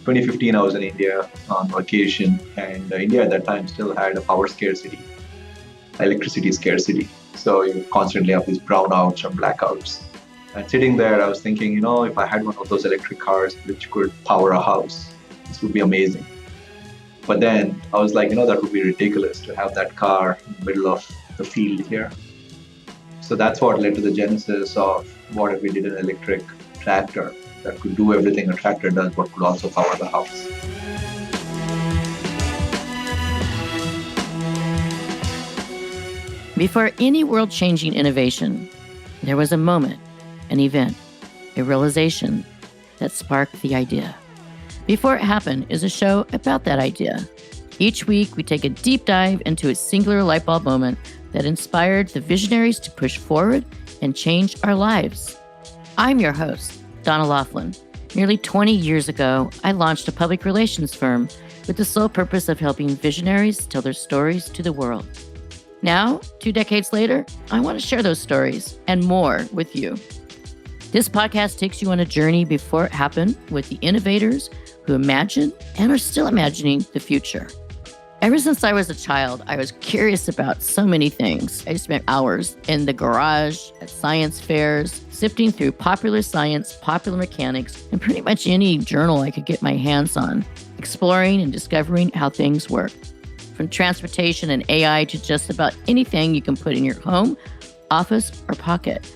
2015, I was in India on vacation, and India at that time still had a power scarcity, electricity scarcity. So you constantly have these brownouts or blackouts. And sitting there, I was thinking, if I had one of those electric cars which could power a house, this would be amazing. But then I was like, that would be ridiculous to have that car in the middle of the field here. So that's what led to the genesis of what if we did an electric tractor that could do everything a tractor does, but could also power the house. Before any world-changing innovation, there was a moment, an event, a realization that sparked the idea. Before It Happened is a show about that idea. Each week, we take a deep dive into a singular light bulb moment that inspired the visionaries to push forward and change our lives. I'm your host, Donna Laughlin. Nearly 20 years ago, I launched a public relations firm with the sole purpose of helping visionaries tell their stories to the world. Now, 2 decades later, I want to share those stories and more with you. This podcast takes you on a journey before it happened with the innovators who imagined and are still imagining the future. Ever since I was a child, I was curious about so many things. I spent hours in the garage, at science fairs, sifting through popular science, popular mechanics, and pretty much any journal I could get my hands on, exploring and discovering how things work. From transportation and AI to just about anything you can put in your home, office, or pocket.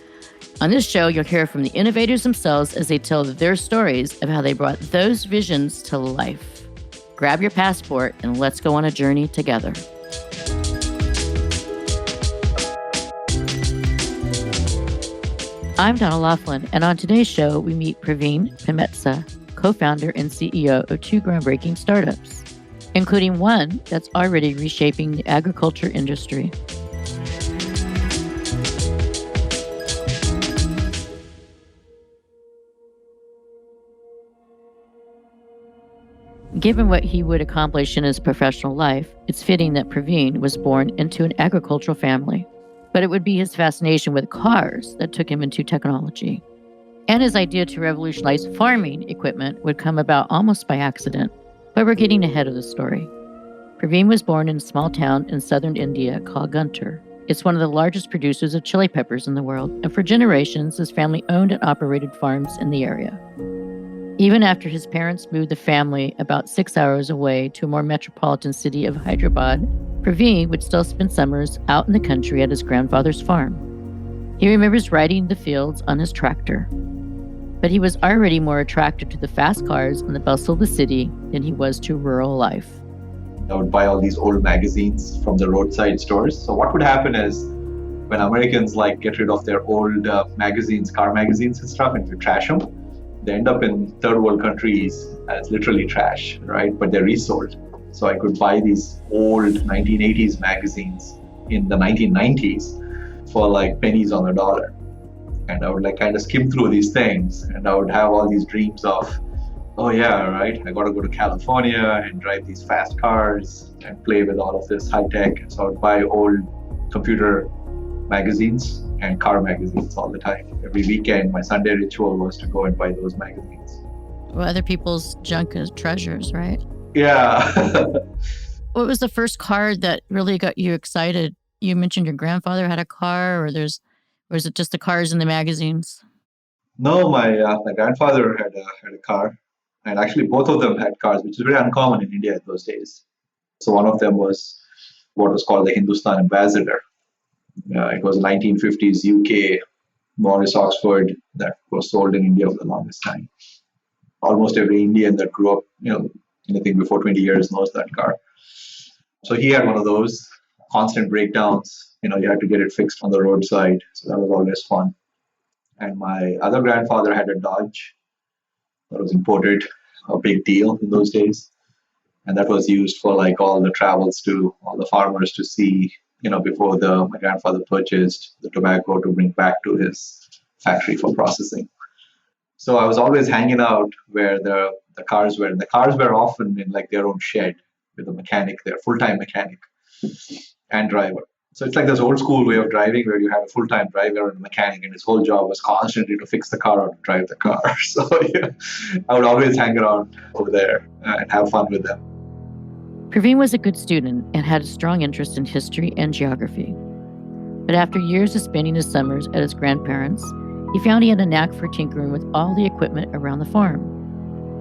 On this show, you'll hear from the innovators themselves as they tell their stories of how they brought those visions to life. Grab your passport and let's go on a journey together. I'm Donna Laughlin, and on today's show, we meet Praveen Penmetsa, co-founder and CEO of 2 groundbreaking startups, including one that's already reshaping the agriculture industry. Given what he would accomplish in his professional life, it's fitting that Praveen was born into an agricultural family. But it would be his fascination with cars that took him into technology. And his idea to revolutionize farming equipment would come about almost by accident. But we're getting ahead of the story. Praveen was born in a small town in southern India called Guntur. It's one of the largest producers of chili peppers in the world, and for generations, his family owned and operated farms in the area. Even after his parents moved the family about 6 hours away to a more metropolitan city of Hyderabad, Praveen would still spend summers out in the country at his grandfather's farm. He remembers riding the fields on his tractor. But he was already more attracted to the fast cars and the bustle of the city than he was to rural life. I would buy all these old magazines from the roadside stores. So what would happen is when Americans get rid of their old magazines, car magazines and stuff, and you trash them, they end up in third world countries as literally trash, right? But they're resold. So I could buy these old 1980s magazines in the 1990s for pennies on the dollar. And I would kind of skim through these things, and I would have all these dreams of, oh yeah, right, I got to go to California and drive these fast cars and play with all of this high tech. So I would buy old computer magazines and car magazines all the time. Every weekend, my Sunday ritual was to go and buy those magazines. Well, other people's junk is treasures, right? Yeah. What was the first car that really got you excited? You mentioned your grandfather had a car, or is it just the cars in the magazines? No, my grandfather had a car, and actually both of them had cars, which is very uncommon in India in those days. So one of them was what was called the Hindustan Ambassador. It was a 1950s UK Morris Oxford that was sold in India for the longest time. Almost every Indian that grew up, anything before 20 years knows that car. So he had one of those constant breakdowns. You had to get it fixed on the roadside. So that was always fun. And my other grandfather had a Dodge that was imported, a big deal in those days. And that was used for all the travels to all the farmers to see, before my grandfather purchased the tobacco to bring back to his factory for processing. So I was always hanging out where the cars were. And the cars were often in their own shed with a mechanic there, full-time mechanic and driver. So it's like this old school way of driving where you had a full-time driver and a mechanic, and his whole job was constantly to fix the car or to drive the car. So yeah, I would always hang around over there and have fun with them. Praveen was a good student and had a strong interest in history and geography. But after years of spending his summers at his grandparents', he found he had a knack for tinkering with all the equipment around the farm.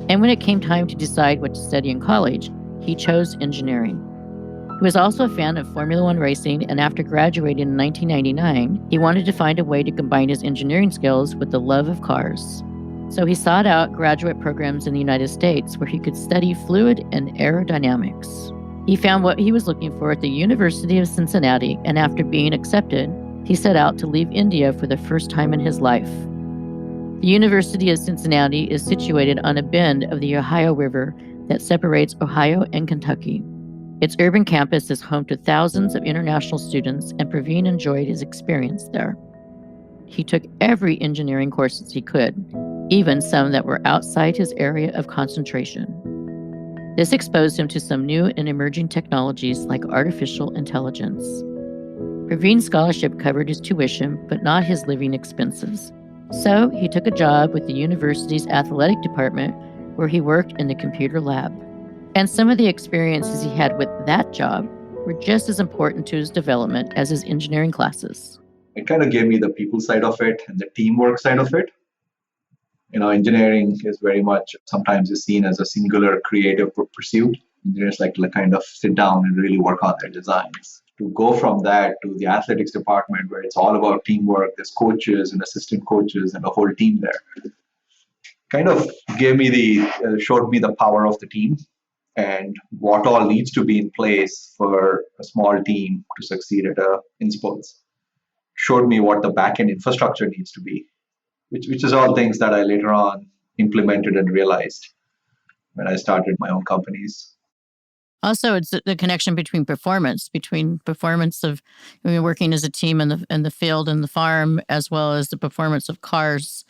And when it came time to decide what to study in college, he chose engineering. He was also a fan of Formula One racing, and after graduating in 1999, he wanted to find a way to combine his engineering skills with the love of cars. So he sought out graduate programs in the United States where he could study fluid and aerodynamics. He found what he was looking for at the University of Cincinnati, and after being accepted, he set out to leave India for the first time in his life. The University of Cincinnati is situated on a bend of the Ohio River that separates Ohio and Kentucky. Its urban campus is home to thousands of international students, and Praveen enjoyed his experience there. He took every engineering courses he could, even some that were outside his area of concentration. This exposed him to some new and emerging technologies like artificial intelligence. Praveen's scholarship covered his tuition, but not his living expenses. So he took a job with the university's athletic department where he worked in the computer lab. And some of the experiences he had with that job were just as important to his development as his engineering classes. It kind of gave me the people side of it and the teamwork side of it. Engineering is very much sometimes is seen as a singular creative pursuit. Engineers like to kind of sit down and really work on their designs. To go from that to the athletics department where it's all about teamwork, there's coaches and assistant coaches and a whole team there. Kind of showed me the power of the team and what all needs to be in place for a small team to succeed in sports. Showed me what the back-end infrastructure needs to be, which is all things that I later on implemented and realized when I started my own companies. Also, it's the connection between performance of working as a team in the field and the farm, as well as the performance of cars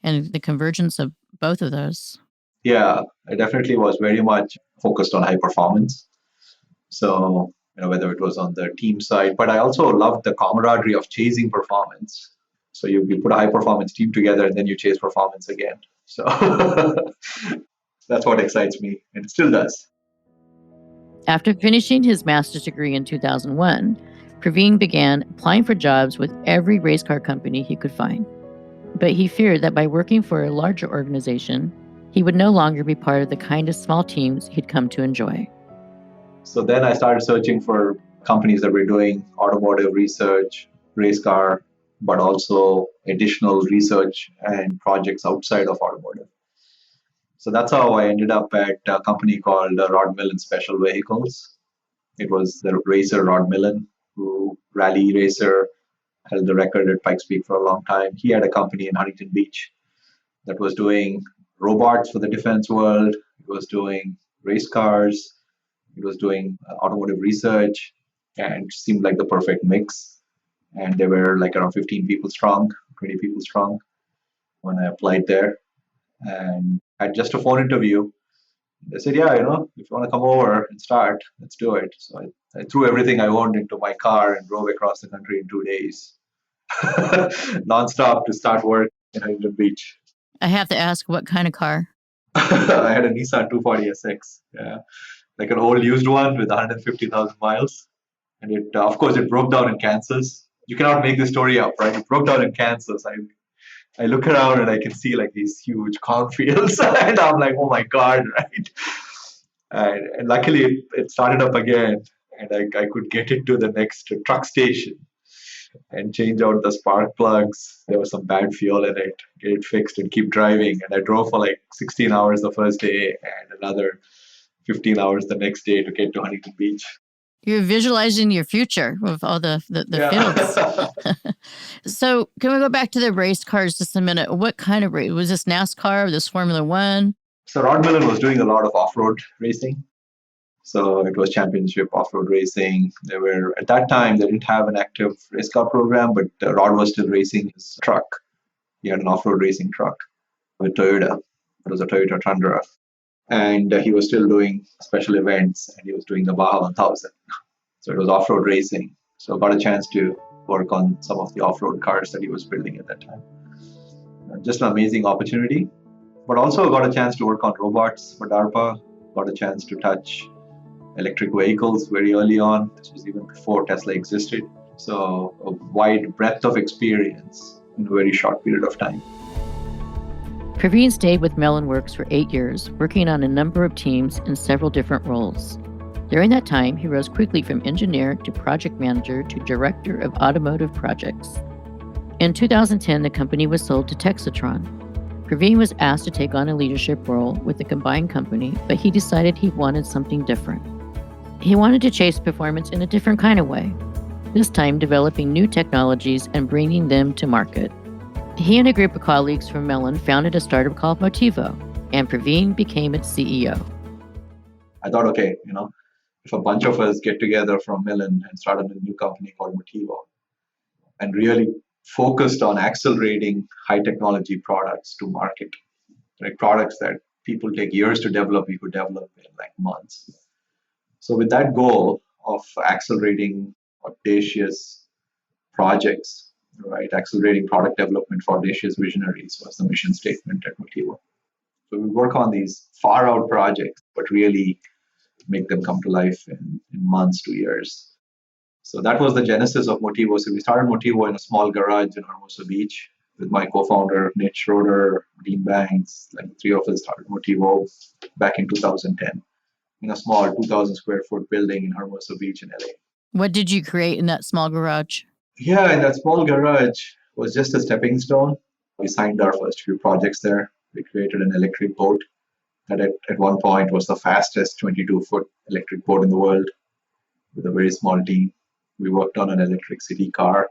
and the convergence of both of those. Yeah, I definitely was very much focused on high performance. So, whether it was on the team side, but I also loved the camaraderie of chasing performance. So you put a high performance team together and then you chase performance again. So that's what excites me, and it still does. After finishing his master's degree in 2001, Praveen began applying for jobs with every race car company he could find. But he feared that by working for a larger organization, he would no longer be part of the kind of small teams he'd come to enjoy. So then I started searching for companies that were doing automotive research, race car, but also additional research and projects outside of automotive. So that's how I ended up at a company called Rod Millen Special Vehicles. It was the racer Rod Millen, who rally racer, held the record at Pikes Peak for a long time. He had a company in Huntington Beach that was doing robots for the defense world. It was doing race cars. It was doing automotive research, and seemed like the perfect mix. And they were like around 15 people strong, 20 people strong when I applied there. And had just a phone interview. They said, yeah, if you want to come over and start, let's do it. So I threw everything I owned into my car and drove across the country in 2 days, nonstop to start work in Huntington Beach. I have to ask, what kind of car? I had a Nissan 240 SX, yeah, like an old used one with 150,000 miles. And it, of course, it broke down in Kansas. You cannot make this story up, right? It broke down in Kansas. I look around and I can see like these huge cornfields, and I'm like, oh my God, right? And luckily it started up again, and I could get it to the next truck station and change out the spark plugs. There was some bad fuel in it, get it fixed and keep driving. And I drove for like 16 hours the first day and another 15 hours the next day to get to Huntington Beach. You're visualizing your future with all the fields. So can we go back to the race cars just a minute? What kind of race? Was this NASCAR or this Formula One? So Rod Millen was doing a lot of off-road racing. So it was championship off-road racing. At that time, they didn't have an active race car program, but Rod was still racing his truck. He had an off-road racing truck with Toyota. It was a Toyota Tundra. And he was still doing special events, and he was doing the Baja 1000. So it was off-road racing. So I got a chance to work on some of the off-road cars that he was building at that time. Just an amazing opportunity. But also got a chance to work on robots for DARPA, got a chance to touch electric vehicles very early on. This was even before Tesla existed. So a wide breadth of experience in a very short period of time. Praveen stayed with Melonworks for 8 years, working on a number of teams in several different roles. During that time, he rose quickly from engineer to project manager to director of automotive projects. In 2010, the company was sold to Texatron. Praveen was asked to take on a leadership role with the combined company, but he decided he wanted something different. He wanted to chase performance in a different kind of way, this time developing new technologies and bringing them to market. He and a group of colleagues from Melon founded a startup called Motivo, and Praveen became its CEO. I thought, okay, if a bunch of us get together from Melon and start a new company called Motivo and really focused on accelerating high technology products to market, like products that people take years to develop, we could develop in like months. So with that goal of accelerating audacious projects, right, accelerating product development for audacious visionaries was the mission statement at Motivo. So we work on these far out projects, but really make them come to life in months to years. So that was the genesis of Motivo. So we started Motivo in a small garage in Hermosa Beach with my co-founder, Nate Schroeder, Dean Banks. Like three of us started Motivo back in 2010 in a small 2,000 square foot building in Hermosa Beach in LA. What did you create in that small garage? Yeah, in that small garage was just a stepping stone. We signed our first few projects there. We created an electric boat that at one point was the fastest 22-foot electric boat in the world with a very small team. We worked on an electric city car.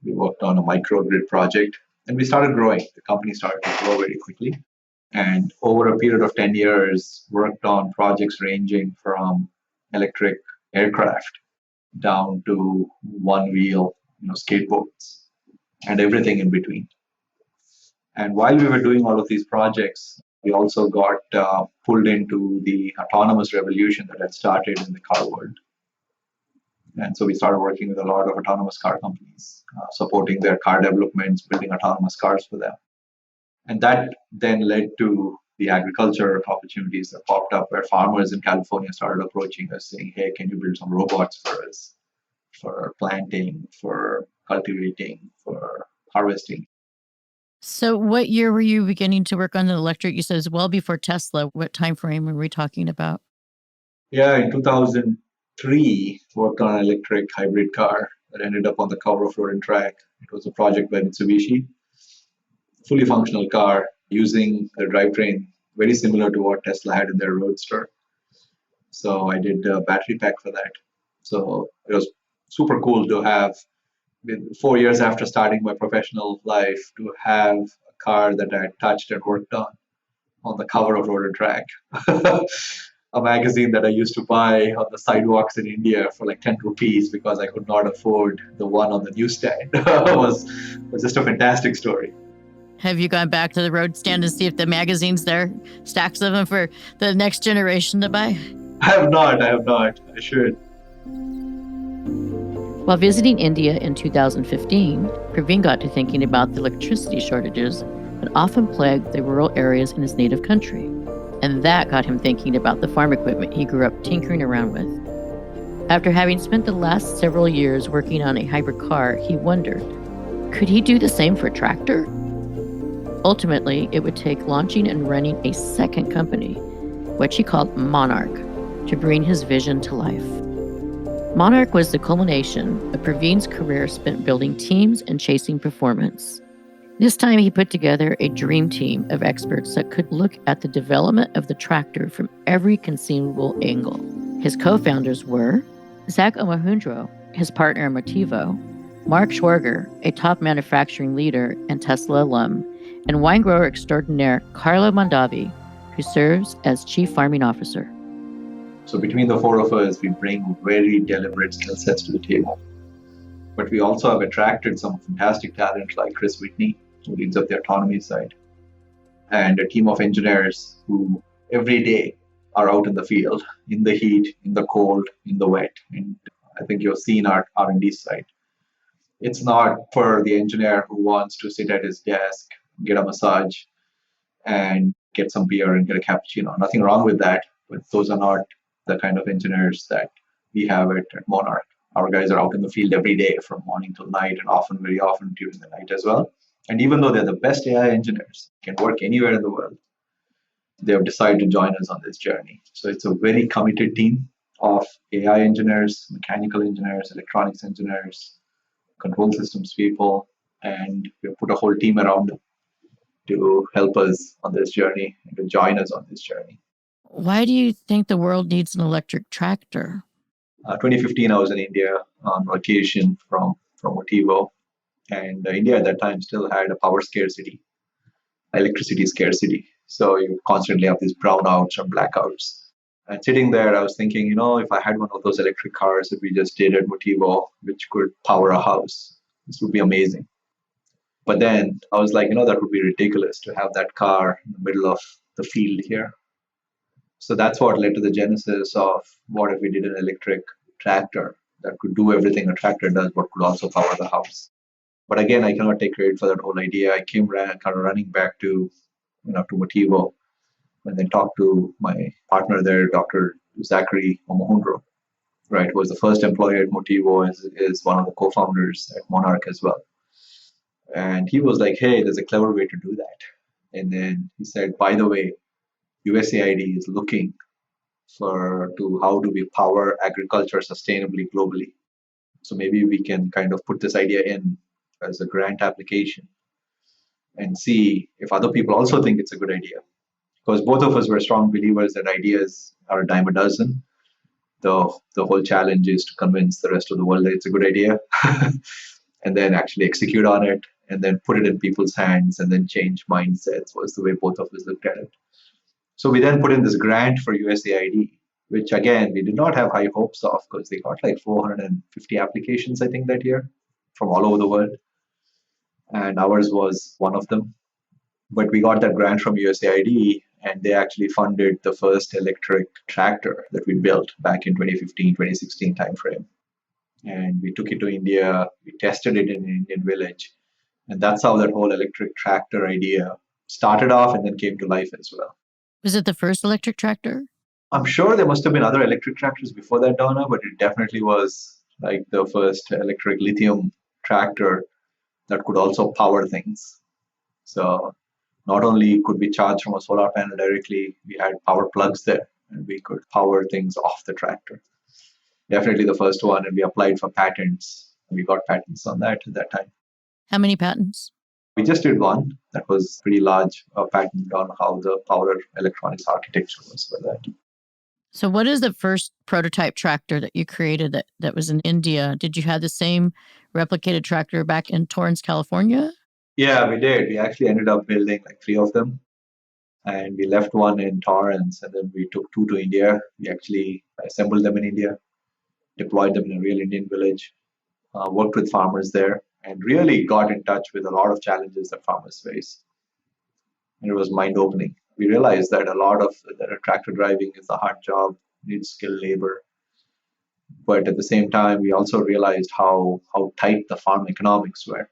We worked on a microgrid project, and we started growing. The company started to grow very quickly. And over a period of 10 years, worked on projects ranging from electric aircraft down to one-wheel, skateboards, and everything in between. And while we were doing all of these projects, we also got pulled into the autonomous revolution that had started in the car world. And so we started working with a lot of autonomous car companies, supporting their car developments, building autonomous cars for them. And that then led to the agriculture opportunities that popped up where farmers in California started approaching us saying, hey, can you build some robots for us for planting, for cultivating, for harvesting? So what year were you beginning to work on the electric? You said it was well before Tesla. What time frame were we talking about? Yeah, in 2003, worked on an electric hybrid car that ended up on the cover of Road and Track. It was a project by Mitsubishi. Fully functional car using the drivetrain very similar to what Tesla had in their Roadster. So I did a battery pack for that. So it was super cool to have, 4 years after starting my professional life, to have a car that I had touched and worked on the cover of Road and Track. A magazine that I used to buy on the sidewalks in India for like 10 rupees because I could not afford the one on the newsstand. was just a fantastic story. Have you gone back to the road stand to see if the magazine's there, stacks of them for the next generation to buy? I have not. I should. While visiting India in 2015, Praveen got to thinking about the electricity shortages that often plagued the rural areas in his native country. And that got him thinking about the farm equipment he grew up tinkering around with. After having spent the last several years working on a hybrid car, he wondered, could he do the same for a tractor? Ultimately, it would take launching and running a second company, which he called Monarch, to bring his vision to life. Monarch was the culmination of Praveen's career spent building teams and chasing performance. This time he put together a dream team of experts that could look at the development of the tractor from every conceivable angle. His co-founders were Zach Omohundro, his partner in Motivo, Mark Schwarger, a top manufacturing leader and Tesla alum, and wine grower extraordinaire Carlo Mondavi, who serves as chief farming officer. So between the four of us, we bring very deliberate skill sets to the table. But we also have attracted some fantastic talent like Chris Whitney, who leads up the autonomy side, and a team of engineers who every day are out in the field, in the heat, in the cold, in the wet, and I think you've seen our R&D side. It's not for the engineer who wants to sit at his desk, get a massage, and get some beer and get a cappuccino. Nothing wrong with that, but those are not the kind of engineers that we have at Monarch. Our guys are out in the field every day from morning till night, and often, very often, during the night as well. And even though they're the best AI engineers, can work anywhere in the world, they have decided to join us on this journey. So it's a very committed team of AI engineers, mechanical engineers, electronics engineers, control systems people, and we put a whole team around them to help us on this journey and to join us on this journey. Why do you think the world needs an electric tractor? 2015, I was in India on vacation from Motivo, and India at that time still had a power scarcity, electricity scarcity. So you constantly have these brownouts and blackouts. And sitting there, I was thinking, if I had one of those electric cars that we just did at Motivo, which could power a house, this would be amazing. But then I was like, that would be ridiculous to have that car in the middle of the field here. So that's what led to the genesis of what if we did an electric tractor that could do everything a tractor does, but could also power the house. But again, I cannot take credit for that whole idea. I came kind of running back to Motivo when they talked to my partner there, Dr. Zachary Omohundro, right, who was the first employee at Motivo, is one of the co-founders at Monarch as well. And he was like, hey, there's a clever way to do that. And then he said, by the way, USAID is looking to how do we power agriculture sustainably globally. So maybe we can kind of put this idea in as a grant application and see if other people also think it's a good idea. Because both of us were strong believers that ideas are a dime a dozen. The whole challenge is to convince the rest of the world that it's a good idea and then actually execute on it and then put it in people's hands and then change mindsets was the way both of us looked at it. So we then put in this grant for USAID, which again, we did not have high hopes of because they got like 450 applications, I think, that year from all over the world. And ours was one of them. But we got that grant from USAID and they actually funded the first electric tractor that we built back in 2015, 2016 timeframe. And we took it to India, we tested it in an Indian village. And that's how that whole electric tractor idea started off and then came to life as well. Was it the first electric tractor? I'm sure there must have been other electric tractors before that, Donna, but it definitely was like the first electric lithium tractor that could also power things. So not only could we charge from a solar panel directly, we had power plugs there and we could power things off the tractor. Definitely the first one, and we applied for patents. We got patents on that at that time. How many patents? We just did one that was pretty large, a patent on how the power electronics architecture was for that. So what is the first prototype tractor that you created that was in India? Did you have the same replicated tractor back in Torrance, California? Yeah, we did. We actually ended up building like 3 of them. And we left one in Torrance and then we took 2 to India. We actually assembled them in India, deployed them in a real Indian village, worked with farmers there, and really got in touch with a lot of challenges that farmers face. And it was mind-opening. We realized that a lot of that tractor driving is a hard job, needs skilled labor. But at the same time, we also realized how tight the farm economics were.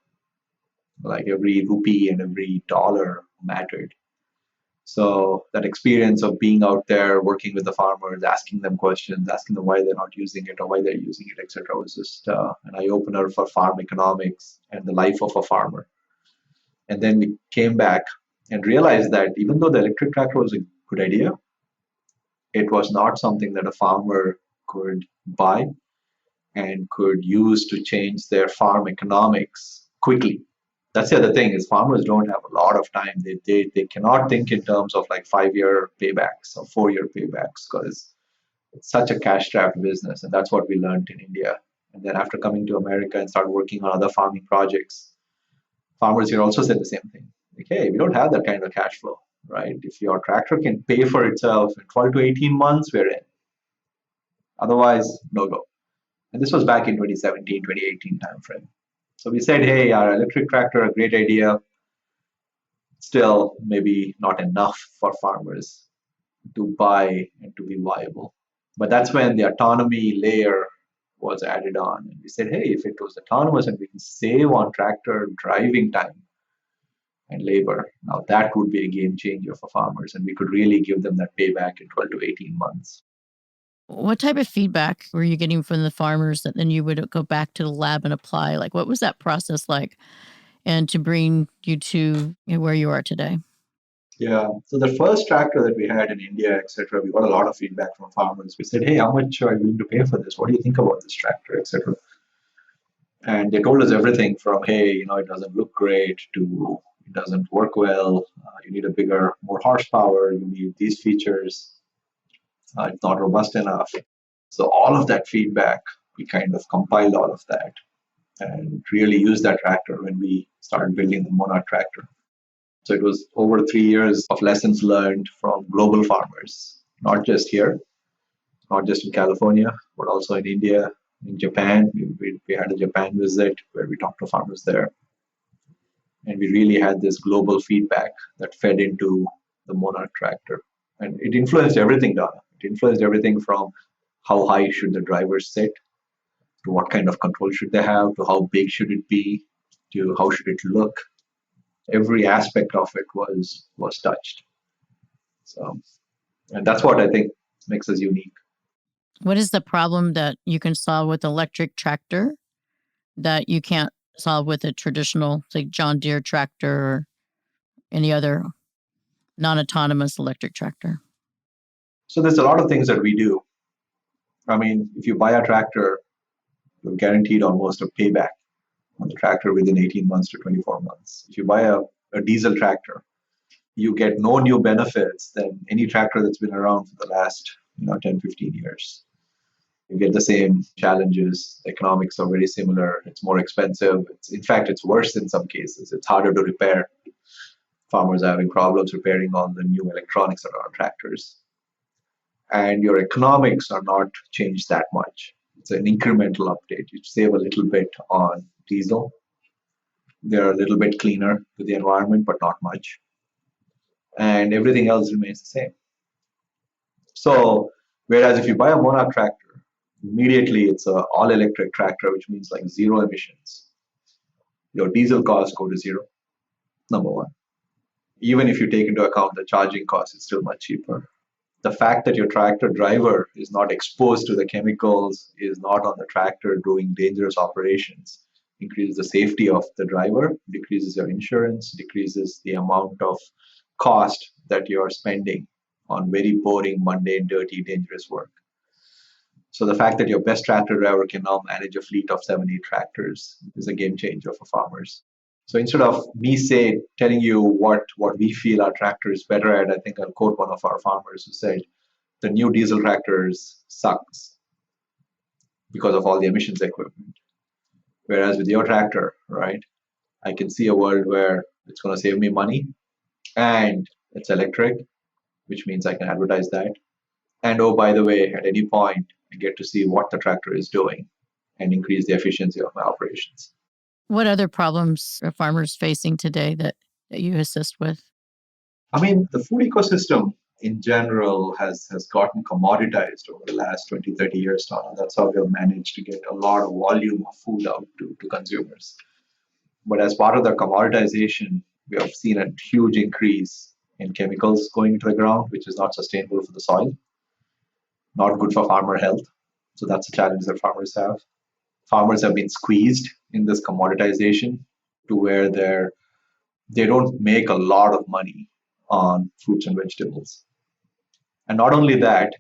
Like every rupee and every dollar mattered. So that experience of being out there, working with the farmers, asking them questions, asking them why they're not using it or why they're using it, etc., was just an eye-opener for farm economics and the life of a farmer. And then we came back and realized that even though the electric tractor was a good idea, it was not something that a farmer could buy and could use to change their farm economics quickly. That's the other thing is farmers don't have a lot of time. They cannot think in terms of like 5-year paybacks or 4-year paybacks because it's such a cash-strapped business. And that's what we learned in India. And then after coming to America and start working on other farming projects, farmers here also said the same thing. Like, hey, we don't have that kind of cash flow, right? If your tractor can pay for itself in 12 to 18 months, we're in. Otherwise, no go. And this was back in 2017, 2018 timeframe. So we said, hey, our electric tractor, a great idea. Still, maybe not enough for farmers to buy and to be viable. But that's when the autonomy layer was added on. And we said, hey, if it was autonomous and we can save on tractor driving time and labor, now that would be a game changer for farmers. And we could really give them that payback in 12 to 18 months. What type of feedback were you getting from the farmers that then you would go back to the lab and apply? Like, what was that process like? And to bring you to where you are today? Yeah. So the first tractor that we had in India, etc., we got a lot of feedback from farmers. We said, hey, how much are you willing to pay for this? What do you think about this tractor, etc.? And they told us everything from, hey, it doesn't look great to it doesn't work well. You need a bigger, more horsepower. You need these features. It's not robust enough. So all of that feedback, we kind of compiled all of that and really used that tractor when we started building the Monarch Tractor. So it was over 3 years of lessons learned from global farmers, not just here, not just in California, but also in India, in Japan. We had a Japan visit where we talked to farmers there. And we really had this global feedback that fed into the Monarch Tractor. And it influenced everything, Donna. It influenced everything from how high should the driver sit, to what kind of control should they have, to how big should it be, to how should it look. Every aspect of it was touched. So, and that's what I think makes us unique. What is the problem that you can solve with electric tractor that you can't solve with a traditional, like John Deere tractor or any other non-autonomous electric tractor? So there's a lot of things that we do. I mean, if you buy a tractor, you're guaranteed almost a payback on the tractor within 18 months to 24 months. If you buy a diesel tractor, you get no new benefits than any tractor that's been around for the last 10, 15 years. You get the same challenges. The economics are very similar. It's more expensive. In fact, it's worse in some cases. It's harder to repair. Farmers are having problems repairing all the new electronics that are on tractors. And your economics are not changed that much. It's an incremental update. You save a little bit on diesel. They're a little bit cleaner to the environment, but not much. And everything else remains the same. So, whereas if you buy a Monarch tractor, immediately it's an all-electric tractor, which means like zero emissions. Your diesel costs go to zero, number one. Even if you take into account the charging cost, it's still much cheaper. The fact that your tractor driver is not exposed to the chemicals, is not on the tractor doing dangerous operations, increases the safety of the driver, decreases your insurance, decreases the amount of cost that you're spending on very boring, mundane, dirty, dangerous work. So the fact that your best tractor driver can now manage a fleet of 70 tractors is a game changer for farmers. So instead of me telling you what we feel our tractor is better at, I think I'll quote one of our farmers who said, the new diesel tractors sucks because of all the emissions equipment. Whereas with your tractor, right, I can see a world where it's going to save me money and it's electric, which means I can advertise that. And oh, by the way, at any point, I get to see what the tractor is doing and increase the efficiency of my operations. What other problems are farmers facing today that you assist with? I mean, the food ecosystem in general has gotten commoditized over the last 20, 30 years, Donna. That's how we have managed to get a lot of volume of food out to consumers. But as part of the commoditization, we have seen a huge increase in chemicals going into the ground, which is not sustainable for the soil, not good for farmer health. So that's a challenge that farmers have. Farmers have been squeezed in this commoditization to where they don't make a lot of money on fruits and vegetables. And not only that,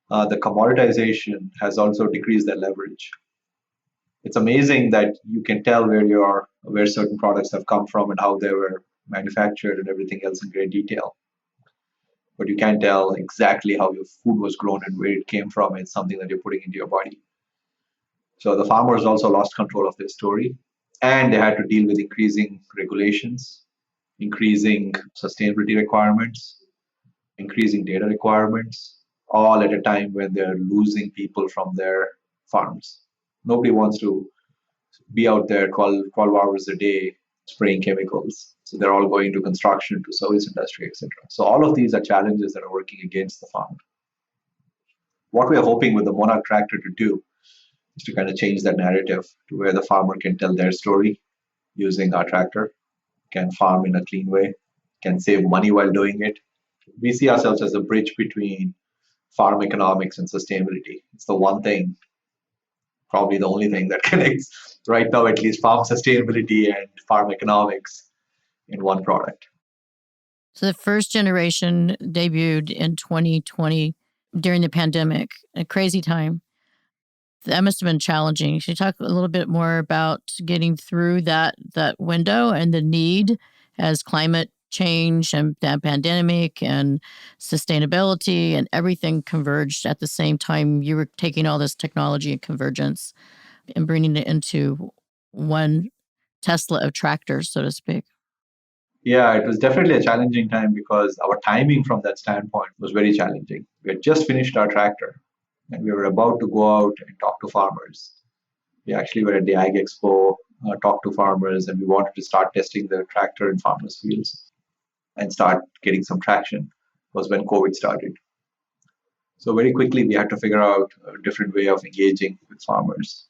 the commoditization has also decreased their leverage. It's amazing that you can tell where certain products have come from and how they were manufactured and everything else in great detail. But you can't tell exactly how your food was grown and where it came from. It's something that you're putting into your body. So the farmers also lost control of their story, and they had to deal with increasing regulations, increasing sustainability requirements, increasing data requirements, all at a time when they're losing people from their farms. Nobody wants to be out there 12 hours a day spraying chemicals. So they're all going to construction, to service industry, etc. So all of these are challenges that are working against the farmer. What we're hoping with the Monarch Tractor to do is to kind of change that narrative to where the farmer can tell their story using our tractor, can farm in a clean way, can save money while doing it. We see ourselves as a bridge between farm economics and sustainability. It's the one thing, probably the only thing that connects right now, at least farm sustainability and farm economics in one product. So the first generation debuted in 2020 during the pandemic, a crazy time. That must have been challenging. Can you talk a little bit more about getting through that window and the need as climate change and that pandemic and sustainability and everything converged at the same time? You were taking all this technology and convergence and bringing it into one Tesla of tractors, so to speak. Yeah, it was definitely a challenging time because our timing from that standpoint was very challenging. We had just finished our tractor and we were about to go out and talk to farmers. We actually were at the Ag Expo, talked to farmers, and we wanted to start testing the tractor in farmers' fields and start getting some traction. Was when COVID started. So very quickly we had to figure out a different way of engaging with farmers.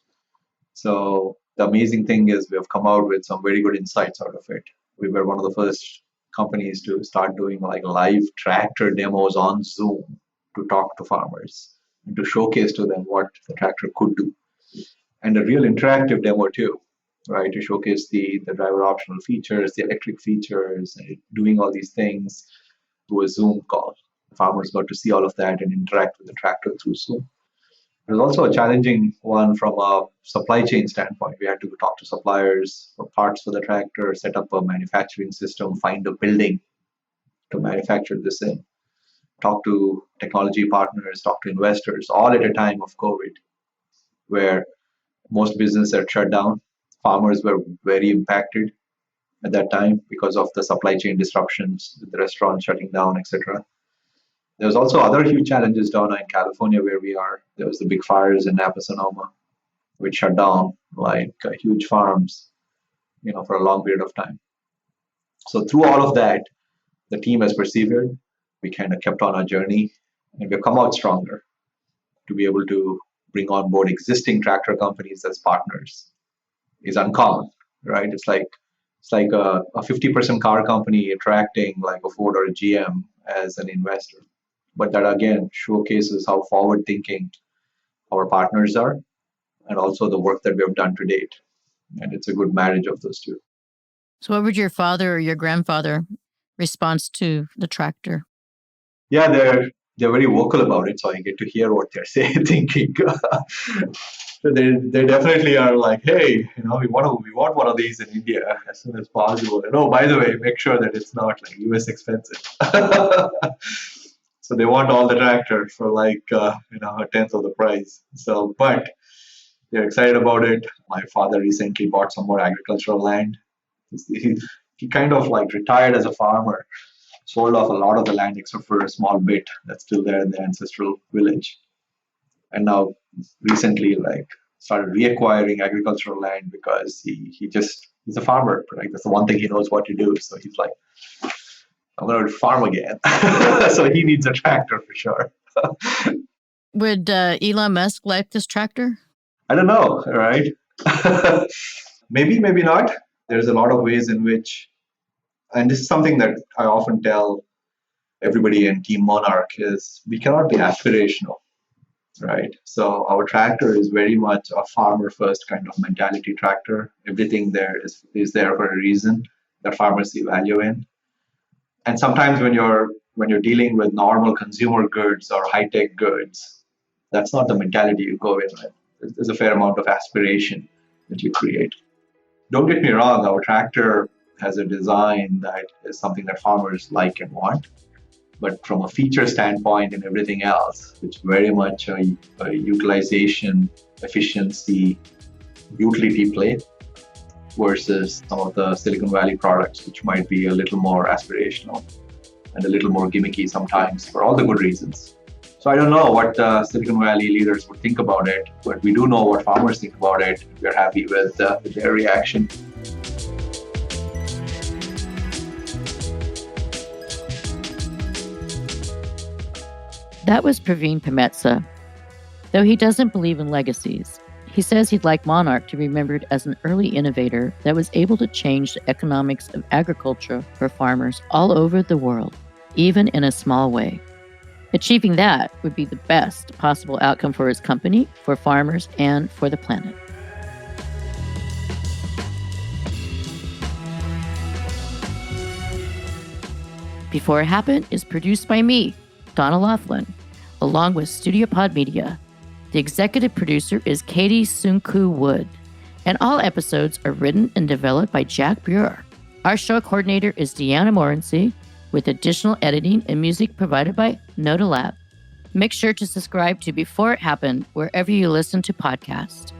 So the amazing thing is we have come out with some very good insights out of it. We were one of the first companies to start doing like live tractor demos on Zoom to talk to farmers and to showcase to them what the tractor could do. And a real interactive demo too, right? To showcase the driver optional features, the electric features, and doing all these things through a Zoom call. Farmers got to see all of that and interact with the tractor through Zoom. It was also a challenging one from a supply chain standpoint. We had to talk to suppliers for parts for the tractor, set up a manufacturing system, find a building to manufacture this in, talk to technology partners, talk to investors, all at a time of COVID, where most businesses had shut down. Farmers were very impacted at that time because of the supply chain disruptions, the restaurants shutting down, etc. There's also other huge challenges, Donna, in California where we are. There was the big fires in Napa Sonoma, which shut down like huge farms, for a long period of time. So through all of that, the team has persevered. We kind of kept on our journey, and we've come out stronger to be able to bring on board existing tractor companies as partners is uncommon, right? It's like a 50% car company attracting like a Ford or a GM as an investor. But that again showcases how forward thinking our partners are and also the work that we have done to date. And it's a good marriage of those two. So what would your father or your grandfather response to the tractor? Yeah, they're very vocal about it, so I get to hear what they're thinking. So they definitely are like, hey, we want one of these in India as soon as possible. And oh, by the way, make sure that it's not like US expensive. So they want all the tractors for like a tenth of the price. So, but they're excited about it. My father recently bought some more agricultural land. He kind of like retired as a farmer, sold off a lot of the land except for a small bit that's still there in the ancestral village. And now recently like started reacquiring agricultural land because he's a farmer, right? That's the one thing he knows what to do. So he's like, I'm going to farm again. So he needs a tractor for sure. Would Elon Musk like this tractor? I don't know, right? Maybe not. There's a lot of ways in which, and this is something that I often tell everybody in Team Monarch, is we cannot be aspirational, right? So our tractor is very much a farmer first kind of mentality tractor. Everything there is there for a reason that farmers see value in. And sometimes when you're dealing with normal consumer goods or high-tech goods, that's not the mentality you go in with. There's a fair amount of aspiration that you create. Don't get me wrong, our tractor has a design that is something that farmers like and want. But from a feature standpoint and everything else, it's very much a utilization, efficiency, utility play versus some of the Silicon Valley products, which might be a little more aspirational and a little more gimmicky sometimes for all the good reasons. So I don't know what Silicon Valley leaders would think about it, but we do know what farmers think about it. We're happy with their reaction. That was Praveen Penmetsa. Though he doesn't believe in legacies, He says he'd like Monarch to be remembered as an early innovator that was able to change the economics of agriculture for farmers all over the world, even in a small way. Achieving that would be the best possible outcome for his company, for farmers, and for the planet. Before It Happened is produced by me, Donna Laughlin, along with Studio Pod Media. The executive producer is Katie Sunku Wood, and all episodes are written and developed by Jack Buer. Our show coordinator is Deanna Morency, with additional editing and music provided by Noda Lab. Make sure to subscribe to Before It Happened wherever you listen to podcasts.